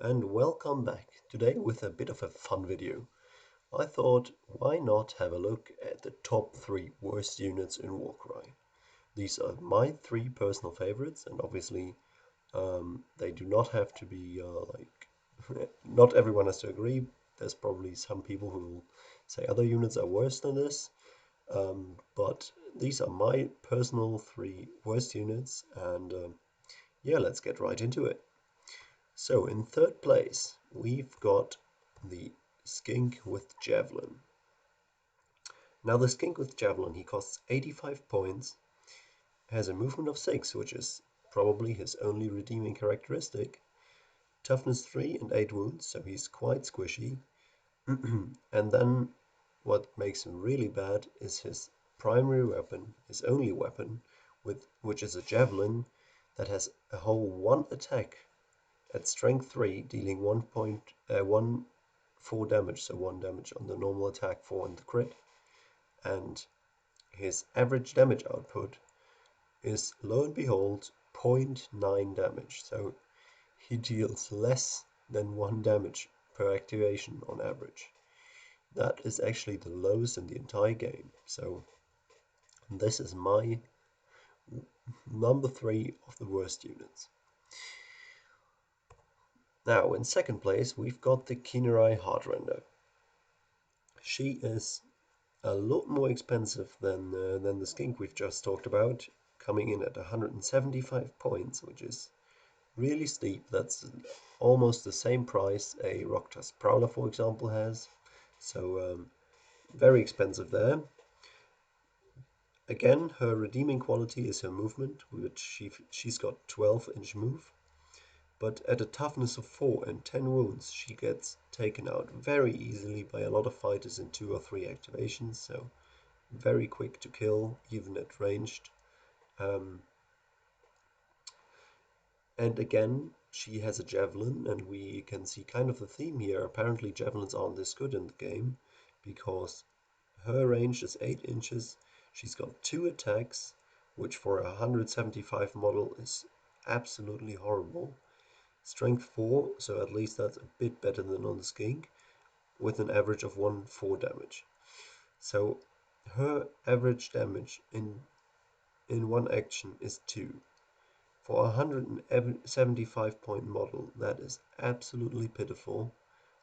and welcome back. Today with a bit of a fun video. I thought, why not have a look at the top 3 worst units in Warcry. These are my 3 personal favorites, and obviously they do not have to be not everyone has to agree. There's probably some people who will say other units are worse than this, but these are my personal 3 worst units, and yeah, let's get right into it. So in third place, we've got the Skink with Javelin. Now the Skink with Javelin, he costs 85 points, has a movement of 6, which is probably his only redeeming characteristic, toughness 3 and 8 wounds, so he's quite squishy. And then what makes him really bad is his primary weapon, his only weapon, which is a Javelin that has a whole 1 attack at strength 3, dealing 4 damage, so 1 damage on the normal attack, 4 on the crit. And his average damage output is, lo and behold, 0.9 damage. So he deals less than 1 damage per activation on average. That is actually the lowest in the entire game. So this is my number 3 of the worst units. Now, in second place, we've got the Khinerai Heartrender. She is a lot more expensive than the Skink we've just talked about, coming in at 175 points, which is really steep. That's almost the same price a Rocktusk Prowler, for example, has. So very expensive there. Again, her redeeming quality is her movement, which she's got 12-inch move. But at a toughness of 4 and 10 wounds, she gets taken out very easily by a lot of fighters in 2 or 3 activations, so very quick to kill, even at ranged. And again, she has a Javelin, and we can see kind of the theme here. Apparently Javelins aren't this good in the game, because her range is 8 inches, she's got 2 attacks, which for a 175 model is absolutely horrible. Strength 4, so at least that's a bit better than on the Skink, with an average of 1/4 damage. So her average damage in one action is 2. For a 175 point model, that is absolutely pitiful.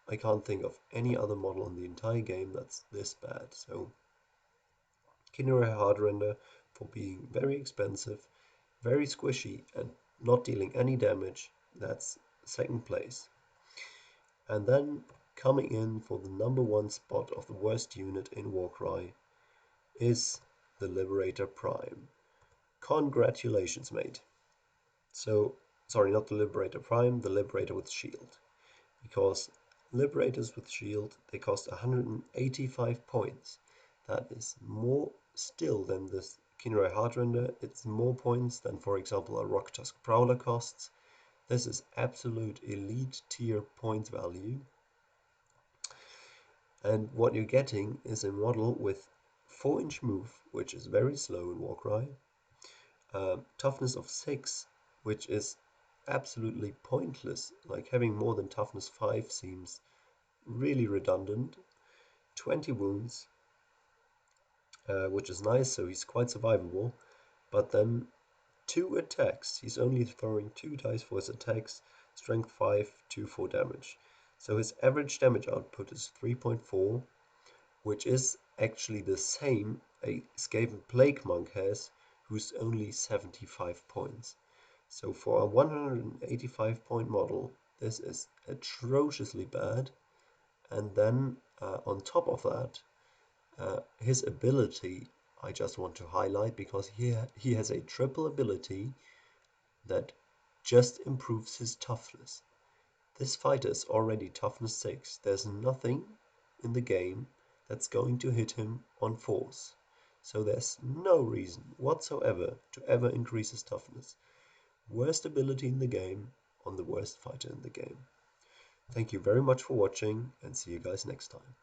I can't think of any other model in the entire game that's this bad. So Khinerai Heartrender, for being very expensive, very squishy, and not dealing any damage, that's second place. And then coming in for the number 1 spot of the worst unit in Warcry is the Liberator Prime. Congratulations, mate. So, sorry, not the Liberator Prime, the Liberator with Shield. Because Liberators with Shield, they cost 185 points. That is more still than this Khinerai Heartrender. It's more points than, for example, a Rocktusk Prowler costs. This is absolute elite tier points value. And what you're getting is a model with 4-inch move, which is very slow in Warcry, toughness of 6, which is absolutely pointless. Like having more than toughness 5 seems really redundant. 20 wounds, which is nice, so he's quite survivable. But then 2 attacks. He's only throwing 2 dice for his attacks, strength 5, 2/4 damage. So his average damage output is 3.4, which is actually the same a Skaven Plague Monk has, who's only 75 points. So for a 185 point model, this is atrociously bad. And then on top of that, his ability I just want to highlight, because he has a triple ability that just improves his toughness. This fighter is already toughness 6. There's nothing in the game that's going to hit him on force. So there's no reason whatsoever to ever increase his toughness. Worst ability in the game on the worst fighter in the game. Thank you very much for watching, and see you guys next time.